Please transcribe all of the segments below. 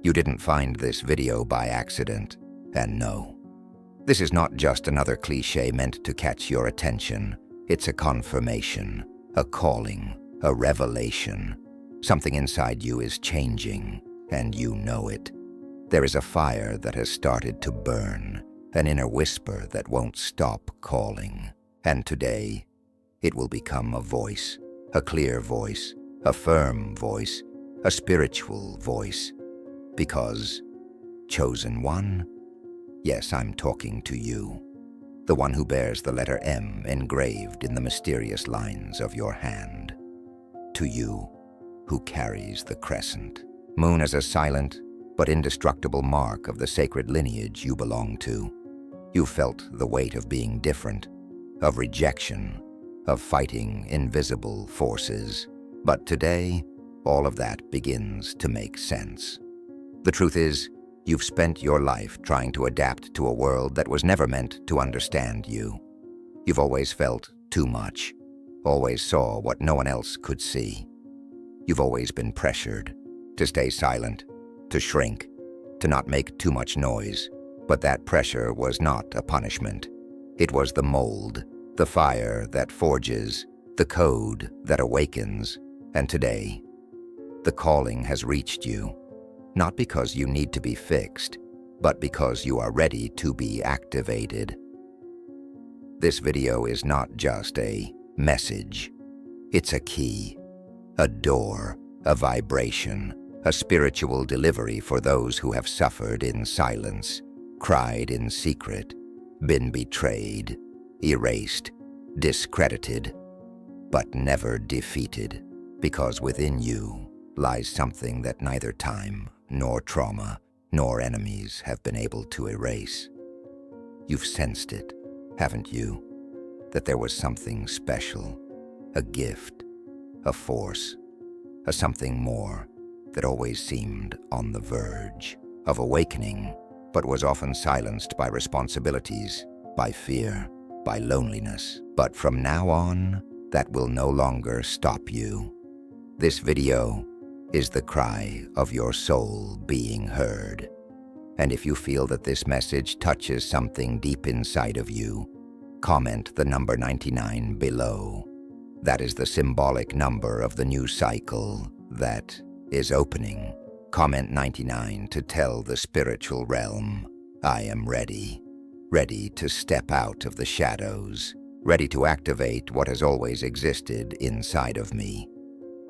You didn't find this video by accident, and no. This is not just another cliché meant to catch your attention. It's a confirmation, a calling, a revelation. Something inside you is changing, and you know it. There is a fire that has started to burn, an inner whisper that won't stop calling. And today, it will become a voice, a clear voice, a firm voice, a spiritual voice. Because, chosen one, yes, I'm talking to you, the one who bears the letter M engraved in the mysterious lines of your hand. To you, who carries the crescent moon as a silent but indestructible mark of the sacred lineage you belong to. You felt the weight of being different, of rejection, of fighting invisible forces. But today, all of that begins to make sense. The truth is, you've spent your life trying to adapt to a world that was never meant to understand you. You've always felt too much, always saw what no one else could see. You've always been pressured to stay silent, to shrink, to not make too much noise. But that pressure was not a punishment. It was the mold, the fire that forges, the code that awakens. And today, the calling has reached you, not because you need to be fixed, but because you are ready to be activated. This video is not just a message. It's a key, a door, a vibration, a spiritual delivery for those who have suffered in silence, cried in secret, been betrayed, erased, discredited, but never defeated, because within you lies something that neither time, nor trauma, nor enemies have been able to erase. You've sensed it, haven't you? That there was something special, a gift, a force, a something more that always seemed on the verge of awakening, but was often silenced by responsibilities, by fear, by loneliness. But from now on, that will no longer stop you. This video is the cry of your soul being heard. And if you feel that this message touches something deep inside of you, comment the number 99 below. That is the symbolic number of the new cycle that is opening. Comment 99 to tell the spiritual realm, I am ready. Ready to step out of the shadows. Ready to activate what has always existed inside of me.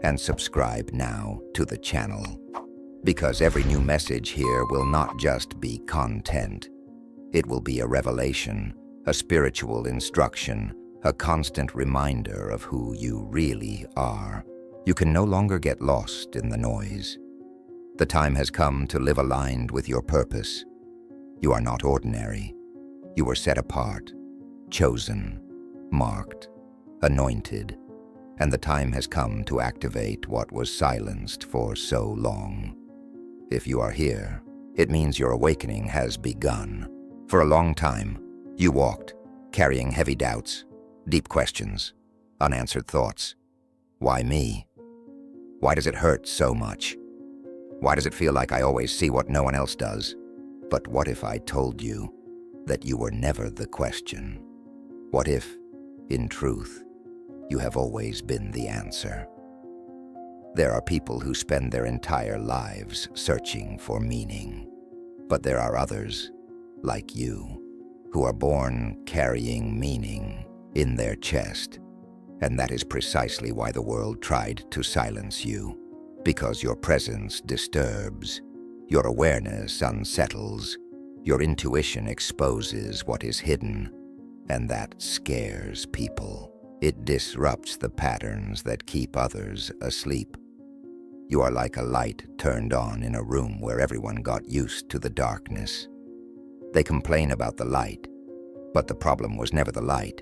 And subscribe now to the channel. Because every new message here will not just be content. It will be a revelation, a spiritual instruction, a constant reminder of who you really are. You can no longer get lost in the noise. The time has come to live aligned with your purpose. You are not ordinary. You were set apart, chosen, marked, anointed, and the time has come to activate what was silenced for so long. If you are here, it means your awakening has begun. For a long time, you walked, carrying heavy doubts, deep questions, unanswered thoughts. Why me? Why does it hurt so much? Why does it feel like I always see what no one else does? But what if I told you that you were never the question? What if, in truth, you have always been the answer? There are people who spend their entire lives searching for meaning. But there are others, like you, who are born carrying meaning in their chest. And that is precisely why the world tried to silence you. Because your presence disturbs, your awareness unsettles, your intuition exposes what is hidden, and that scares people. It disrupts the patterns that keep others asleep. You are like a light turned on in a room where everyone got used to the darkness. They complain about the light, but the problem was never the light.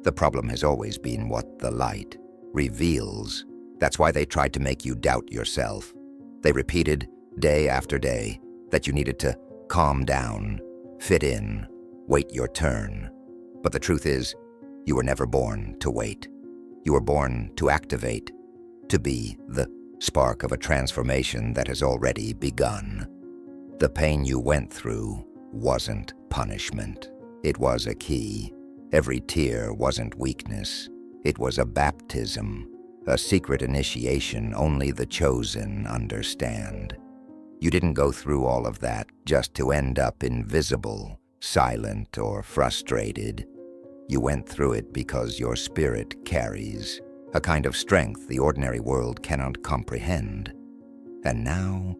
The problem has always been what the light reveals. That's why they tried to make you doubt yourself. They repeated, day after day, that you needed to calm down, fit in, wait your turn. But the truth is, you were never born to wait. You were born to activate, to be the spark of a transformation that has already begun. The pain you went through wasn't punishment. It was a key. Every tear wasn't weakness. It was a baptism, a secret initiation only the chosen understand. You didn't go through all of that just to end up invisible, silent, or frustrated. You went through it because your spirit carries a kind of strength the ordinary world cannot comprehend. And now,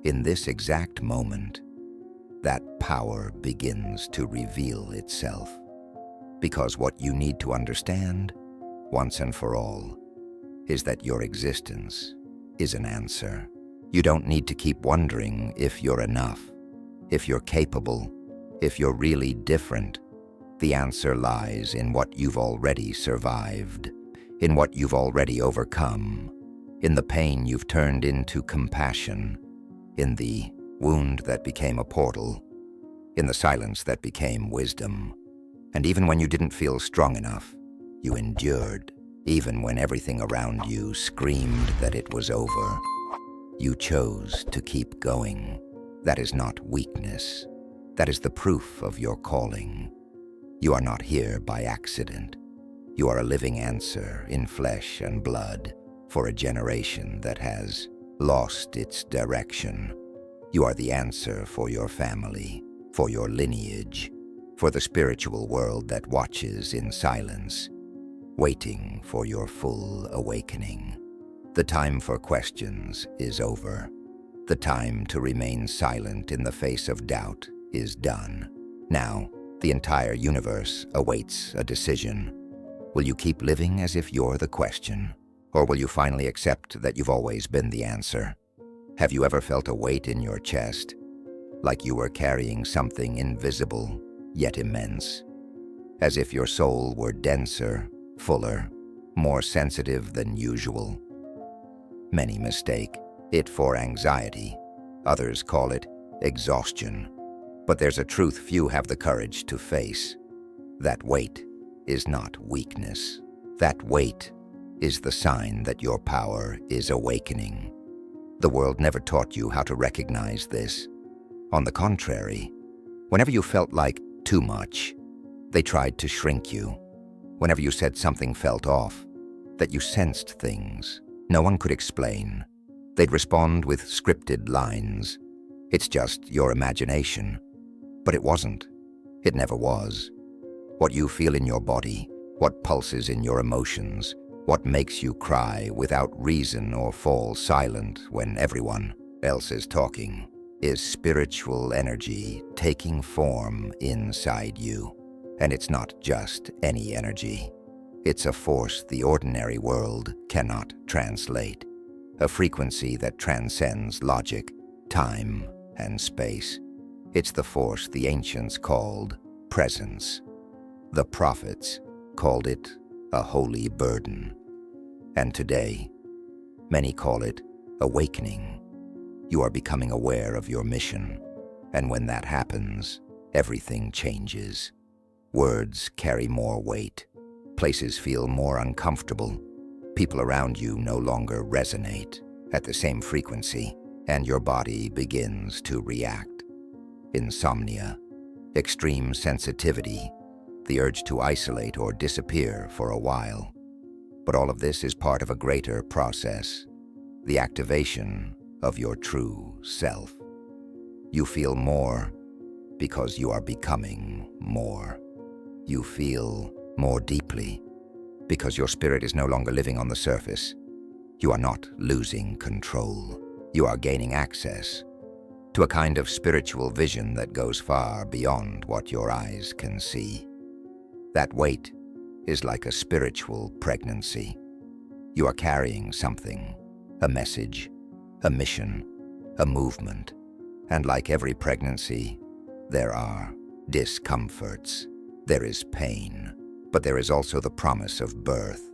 in this exact moment, that power begins to reveal itself. Because what you need to understand, once and for all, is that your existence is an answer. You don't need to keep wondering if you're enough, if you're capable, if you're really different. The answer lies in what you've already survived, in what you've already overcome, in the pain you've turned into compassion, in the wound that became a portal, in the silence that became wisdom. And even when you didn't feel strong enough, you endured. Even when everything around you screamed that it was over, you chose to keep going. That is not weakness. That is the proof of your calling. You are not here by accident. You are a living answer in flesh and blood for a generation that has lost its direction. You are the answer for your family, for your lineage, for the spiritual world that watches in silence, waiting for your full awakening. The time for questions is over. The time to remain silent in the face of doubt is done. Now, the entire universe awaits a decision. Will you keep living as if you're the question? Or will you finally accept that you've always been the answer? Have you ever felt a weight in your chest, like you were carrying something invisible yet immense? As if your soul were denser, fuller, more sensitive than usual? Many mistake it for anxiety. Others call it exhaustion. But there's a truth few have the courage to face. That weight is not weakness. That weight is the sign that your power is awakening. The world never taught you how to recognize this. On the contrary, whenever you felt like too much, they tried to shrink you. Whenever you said something felt off, that you sensed things no one could explain, they'd respond with scripted lines. It's just your imagination. But it wasn't. It never was. What you feel in your body, what pulses in your emotions, what makes you cry without reason or fall silent when everyone else is talking, is spiritual energy taking form inside you. And it's not just any energy. It's a force the ordinary world cannot translate, a frequency that transcends logic, time, and space. It's the force the ancients called presence. The prophets called it a holy burden. And today, many call it awakening. You are becoming aware of your mission. And when that happens, everything changes. Words carry more weight. Places feel more uncomfortable. People around you no longer resonate at the same frequency, and your body begins to react. Insomnia, extreme sensitivity, the urge to isolate or disappear for a while. But all of this is part of a greater process, the activation of your true self. You feel more because you are becoming more. You feel more deeply because your spirit is no longer living on the surface. You are not losing control. You are gaining access to a kind of spiritual vision that goes far beyond what your eyes can see. That weight is like a spiritual pregnancy. You are carrying something, a message, a mission, a movement. And like every pregnancy, there are discomforts. There is pain, but there is also the promise of birth,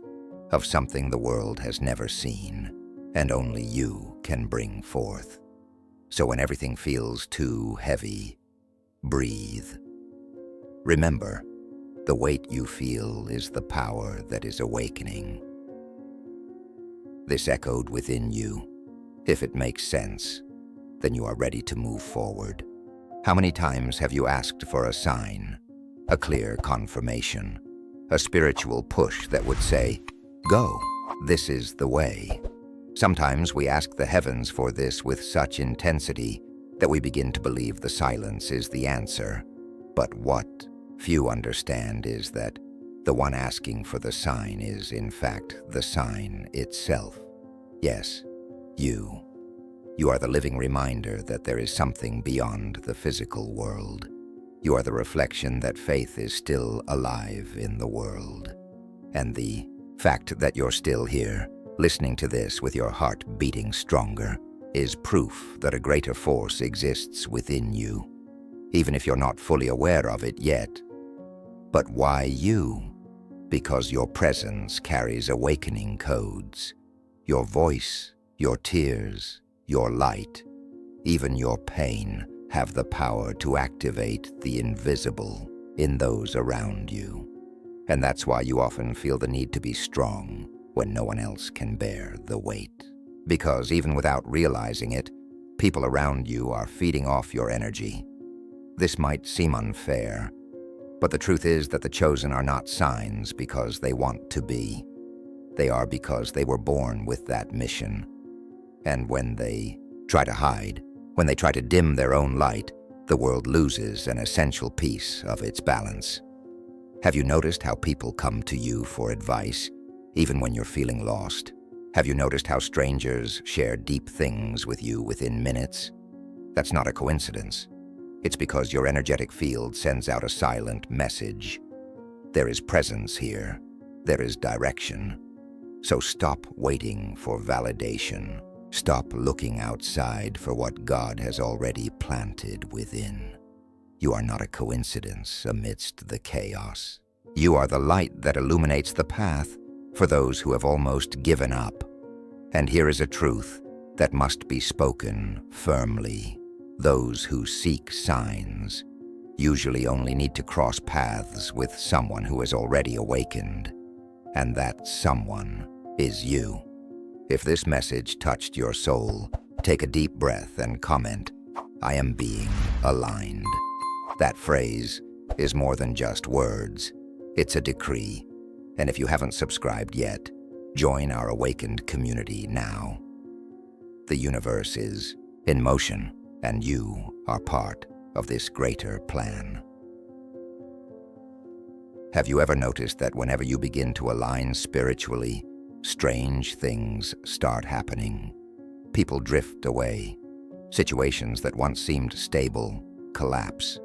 of something the world has never seen, and only you can bring forth. So when everything feels too heavy, breathe. Remember, the weight you feel is the power that is awakening. This echoed within you. If it makes sense, then you are ready to move forward. How many times have you asked for a sign, a clear confirmation, a spiritual push that would say, "Go, this is the way"? Sometimes we ask the heavens for this with such intensity that we begin to believe the silence is the answer. But what few understand is that the one asking for the sign is, in fact, the sign itself. Yes, you. You are the living reminder that there is something beyond the physical world. You are the reflection that faith is still alive in the world. And the fact that you're still here, listening to this with your heart beating stronger, is proof that a greater force exists within you, even if you're not fully aware of it yet. But why you? Because your presence carries awakening codes. Your voice, your tears, your light, even your pain have the power to activate the invisible in those around you. And that's why you often feel the need to be strong when no one else can bear the weight. Because even without realizing it, people around you are feeding off your energy. This might seem unfair, but the truth is that the chosen are not signs because they want to be. They are because they were born with that mission. And when they try to hide, when they try to dim their own light, the world loses an essential piece of its balance. Have you noticed how people come to you for advice, even when you're feeling lost? Have you noticed how strangers share deep things with you within minutes? That's not a coincidence. It's because your energetic field sends out a silent message. There is presence here. There is direction. So stop waiting for validation. Stop looking outside for what God has already planted within. You are not a coincidence amidst the chaos. You are the light that illuminates the path for those who have almost given up. And here is a truth that must be spoken firmly. Those who seek signs usually only need to cross paths with someone who has already awakened. And that someone is you. If this message touched your soul, take a deep breath and comment, "I am being aligned." That phrase is more than just words. It's a decree. And if you haven't subscribed yet, join our awakened community now. The universe is in motion, and you are part of this greater plan. Have you ever noticed that whenever you begin to align spiritually, strange things start happening? People drift away. Situations that once seemed stable collapse.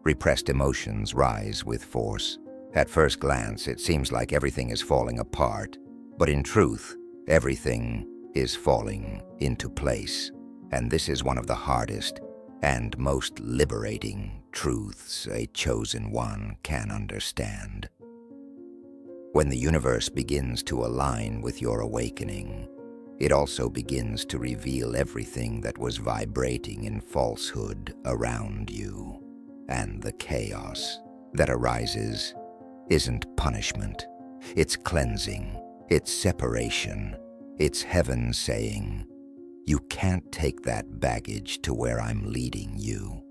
Repressed emotions rise with force. At first glance, it seems like everything is falling apart, but in truth, everything is falling into place. And this is one of the hardest and most liberating truths a chosen one can understand. When the universe begins to align with your awakening, it also begins to reveal everything that was vibrating in falsehood around you. And the chaos that arises isn't punishment. It's cleansing. It's separation. It's heaven saying, "You can't take that baggage to where I'm leading you."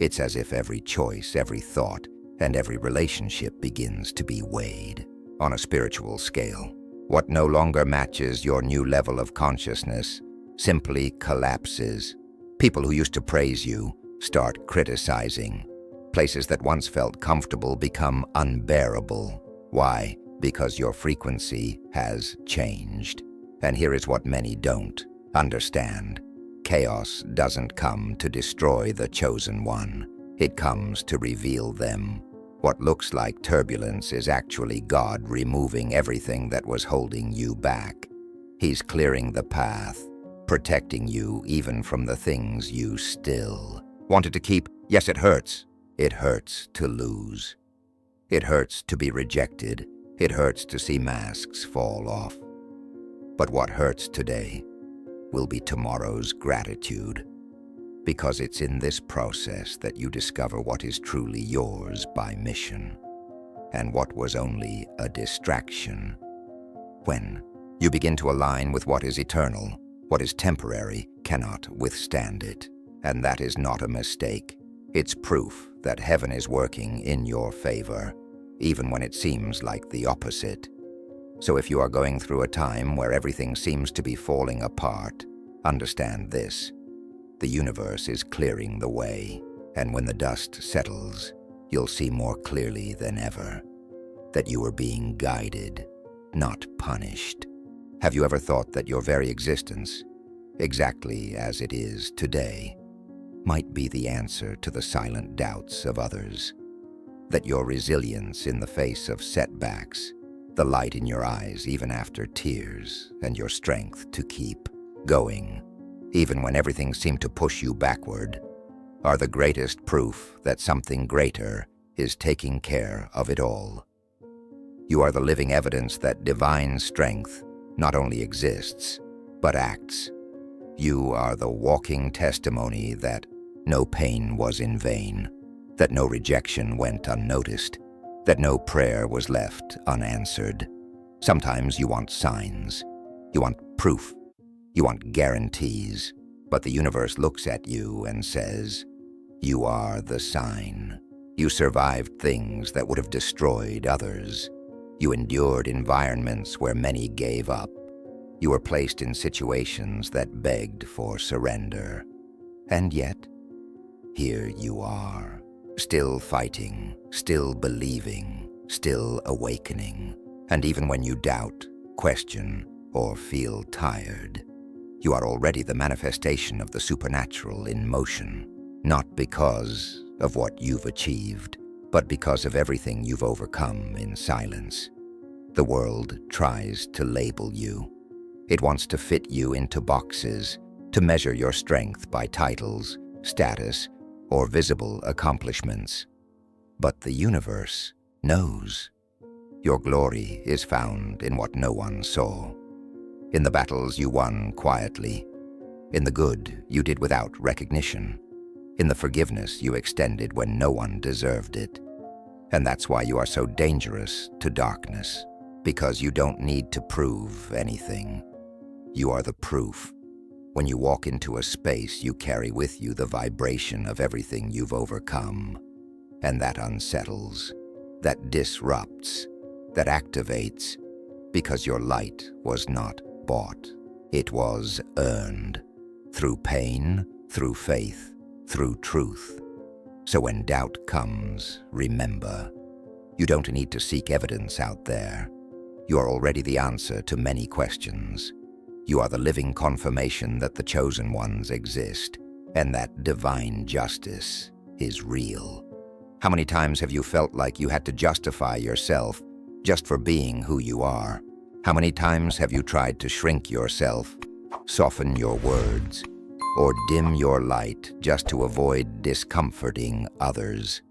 It's as if every choice, every thought, and every relationship begins to be weighed on a spiritual scale. What no longer matches your new level of consciousness simply collapses. People who used to praise you start criticizing. Places that once felt comfortable become unbearable. Why? Because your frequency has changed. And here is what many don't understand. Chaos doesn't come to destroy the chosen one. It comes to reveal them. What looks like turbulence is actually God removing everything that was holding you back. He's clearing the path, protecting you even from the things you still wanted to keep. Yes, it hurts. It hurts to lose. It hurts to be rejected. It hurts to see masks fall off. But what hurts today will be tomorrow's gratitude, because it's in this process that you discover what is truly yours by mission, and what was only a distraction. When you begin to align with what is eternal, what is temporary cannot withstand it. And that is not a mistake. It's proof that heaven is working in your favor, even when it seems like the opposite. So if you are going through a time where everything seems to be falling apart, understand this. The universe is clearing the way, and when the dust settles, you'll see more clearly than ever that you are being guided, not punished. Have you ever thought that your very existence, exactly as it is today, might be the answer to the silent doubts of others? That your resilience in the face of setbacks, the light in your eyes even after tears, and your strength to keep going, even when everything seemed to push you backward, are the greatest proof that something greater is taking care of it all. You are the living evidence that divine strength not only exists, but acts. You are the walking testimony that no pain was in vain, that no rejection went unnoticed, that no prayer was left unanswered. Sometimes you want signs, you want proof, you want guarantees, but the universe looks at you and says, "You are the sign. You survived things that would have destroyed others. You endured environments where many gave up. You were placed in situations that begged for surrender. And yet, here you are, still fighting, still believing, still awakening. And even when you doubt, question, or feel tired, you are already the manifestation of the supernatural in motion, not because of what you've achieved, but because of everything you've overcome in silence. The world tries to label you. It wants to fit you into boxes, to measure your strength by titles, status, or visible accomplishments. But the universe knows. Your glory is found in what no one saw. In the battles you won quietly, in the good you did without recognition, in the forgiveness you extended when no one deserved it. And that's why you are so dangerous to darkness, because you don't need to prove anything. You are the proof. When you walk into a space, you carry with you the vibration of everything you've overcome. And that unsettles, that disrupts, that activates, because your light was not bought. It was earned, through pain, through faith, through truth. So when doubt comes, remember, you don't need to seek evidence out there. You are already the answer to many questions. You are the living confirmation that the chosen ones exist, and that divine justice is real. How many times have you felt like you had to justify yourself just for being who you are? How many times have you tried to shrink yourself, soften your words, or dim your light just to avoid discomforting others?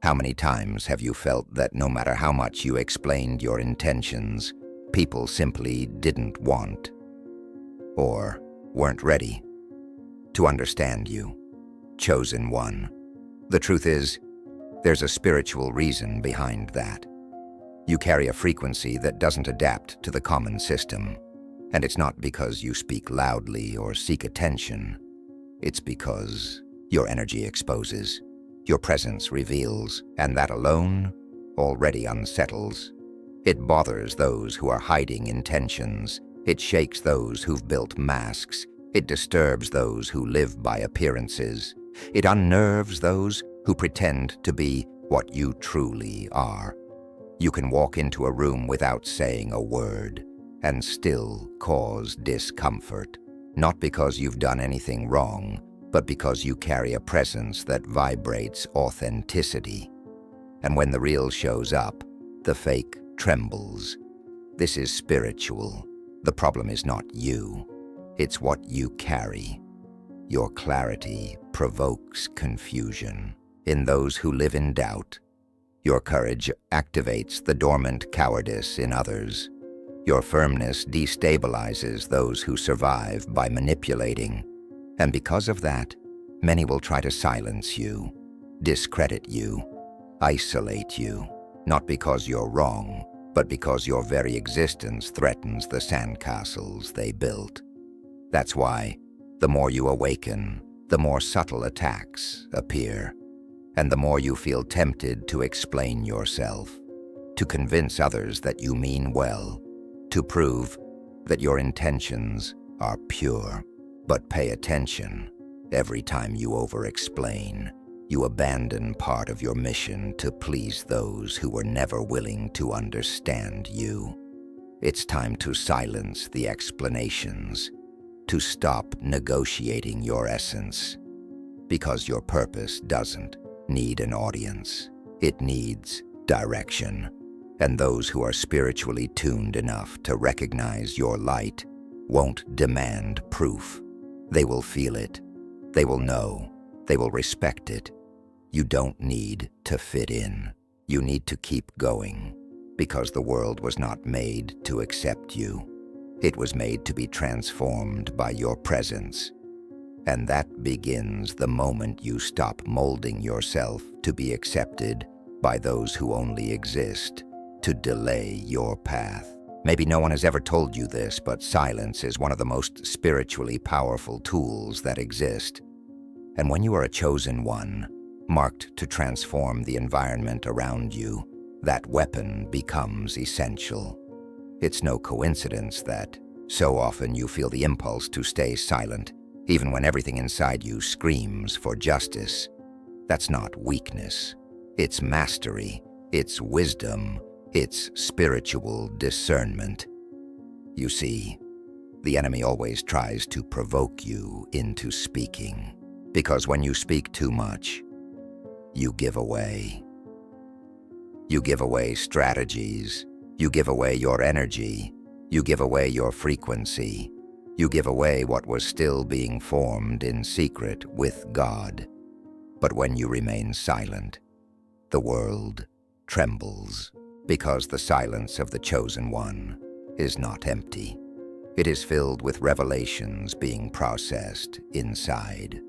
How many times have you felt that no matter how much you explained your intentions, people simply didn't want or weren't ready to understand you, chosen one? The truth is, there's a spiritual reason behind that. You carry a frequency that doesn't adapt to the common system, and it's not because you speak loudly or seek attention. It's because your energy exposes, your presence reveals, and that alone already unsettles. It bothers those who are hiding intentions. It shakes those who've built masks. It disturbs those who live by appearances. It unnerves those who pretend to be what you truly are. You can walk into a room without saying a word and still cause discomfort, not because you've done anything wrong, but because you carry a presence that vibrates authenticity. And when the real shows up, the fake trembles. This is spiritual. The problem is not you. It's what you carry. Your clarity provokes confusion in those who live in doubt. Your courage activates the dormant cowardice in others. Your firmness destabilizes those who survive by manipulating. And because of that, many will try to silence you, discredit you, isolate you, not because you're wrong, but because your very existence threatens the sandcastles they built. That's why, the more you awaken, the more subtle attacks appear, and the more you feel tempted to explain yourself, to convince others that you mean well, to prove that your intentions are pure. But pay attention. Every time you over-explain, you abandon part of your mission to please those who were never willing to understand you. It's time to silence the explanations, to stop negotiating your essence, because your purpose doesn't need an audience. It needs direction. And those who are spiritually tuned enough to recognize your light won't demand proof. They will feel it. They will know. They will respect it. You don't need to fit in. You need to keep going, because the world was not made to accept you. It was made to be transformed by your presence. And that begins the moment you stop molding yourself to be accepted by those who only exist to delay your path. Maybe no one has ever told you this, but silence is one of the most spiritually powerful tools that exist. And when you are a chosen one, marked to transform the environment around you, that weapon becomes essential. It's no coincidence that so often you feel the impulse to stay silent, even when everything inside you screams for justice. That's not weakness. It's mastery. It's wisdom. It's spiritual discernment. You see, the enemy always tries to provoke you into speaking, because when you speak too much, you give away. You give away strategies. You give away your energy. You give away your frequency. You give away what was still being formed in secret with God. But when you remain silent, the world trembles, because the silence of the chosen one is not empty. It is filled with revelations being processed inside.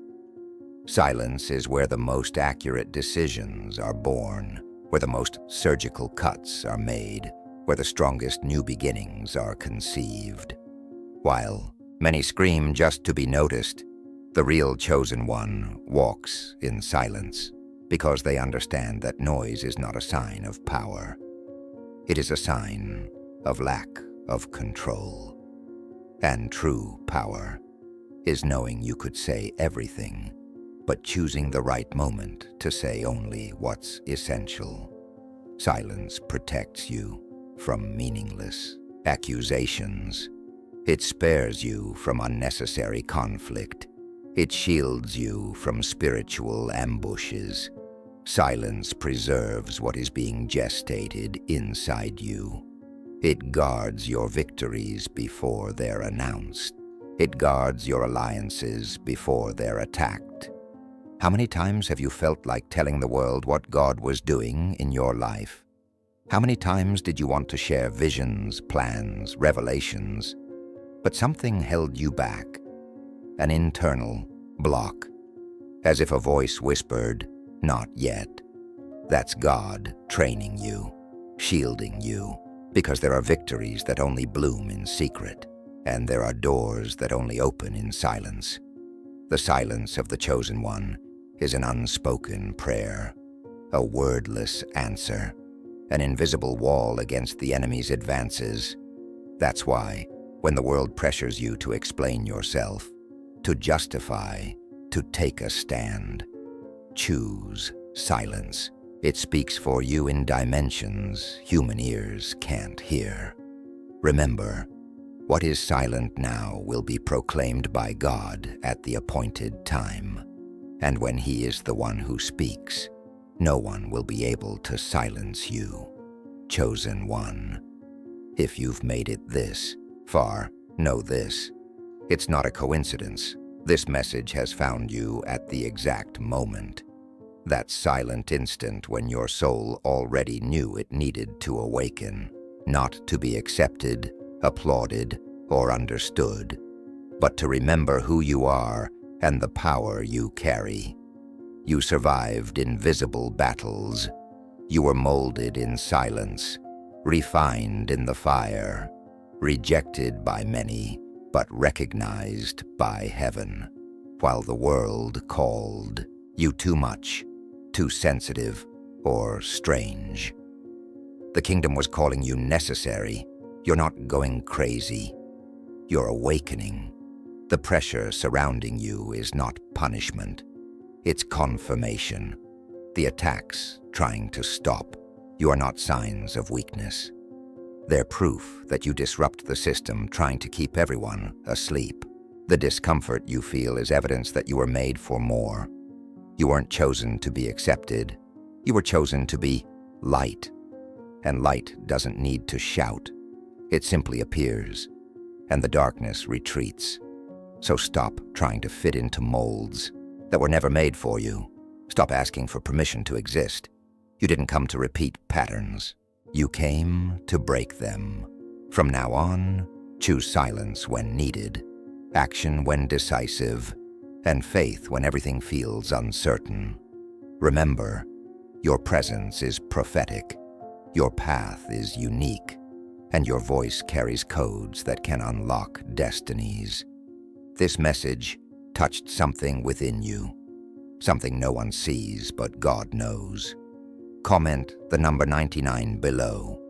Silence is where the most accurate decisions are born, where the most surgical cuts are made, where the strongest new beginnings are conceived. While many scream just to be noticed, the real chosen one walks in silence, because they understand that noise is not a sign of power. It is a sign of lack of control. And true power is knowing you could say everything, but choosing the right moment to say only what's essential. Silence protects you from meaningless accusations. It spares you from unnecessary conflict. It shields you from spiritual ambushes. Silence preserves what is being gestated inside you. It guards your victories before they're announced. It guards your alliances before they're attacked. How many times have you felt like telling the world what God was doing in your life? How many times did you want to share visions, plans, revelations, but something held you back? An internal block, as if a voice whispered, "Not yet." That's God training you, shielding you, because there are victories that only bloom in secret, and there are doors that only open in silence. The silence of the chosen one is an unspoken prayer, a wordless answer, an invisible wall against the enemy's advances. That's why, when the world pressures you to explain yourself, to justify, to take a stand, choose silence. It speaks for you in dimensions human ears can't hear. Remember, what is silent now will be proclaimed by God at the appointed time. And when He is the one who speaks, no one will be able to silence you, chosen one. If you've made it this far, know this. It's not a coincidence. This message has found you at the exact moment. That silent instant when your soul already knew it needed to awaken, not to be accepted, applauded, or understood, but to remember who you are and the power you carry. You survived invisible battles. You were molded in silence, refined in the fire, rejected by many, but recognized by heaven. while the world called you too much, too sensitive, or strange. The kingdom was calling you necessary. You're not going crazy. You're awakening. The pressure surrounding you is not punishment. It's confirmation. The attacks trying to stop you are not signs of weakness. They're proof that you disrupt the system trying to keep everyone asleep. The discomfort you feel is evidence that you were made for more. You weren't chosen to be accepted. You were chosen to be light. And light doesn't need to shout. It simply appears, and the darkness retreats. So stop trying to fit into molds that were never made for you. Stop asking for permission to exist. You didn't come to repeat patterns. You came to break them. From now on, choose silence when needed, action when decisive, and faith when everything feels uncertain. Remember, your presence is prophetic, your path is unique, and your voice carries codes that can unlock destinies. This message touched something within you, something no one sees but God knows. Comment the number 99 below.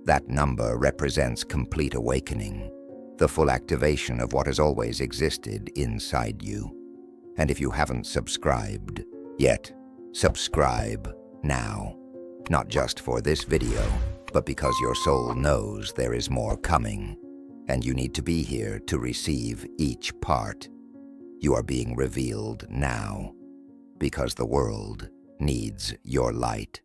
That number represents complete awakening, the full activation of what has always existed inside you. And if you haven't subscribed yet, subscribe now. Not just for this video, but because your soul knows there is more coming, and you need to be here to receive each part. You are being revealed now, because the world needs your light.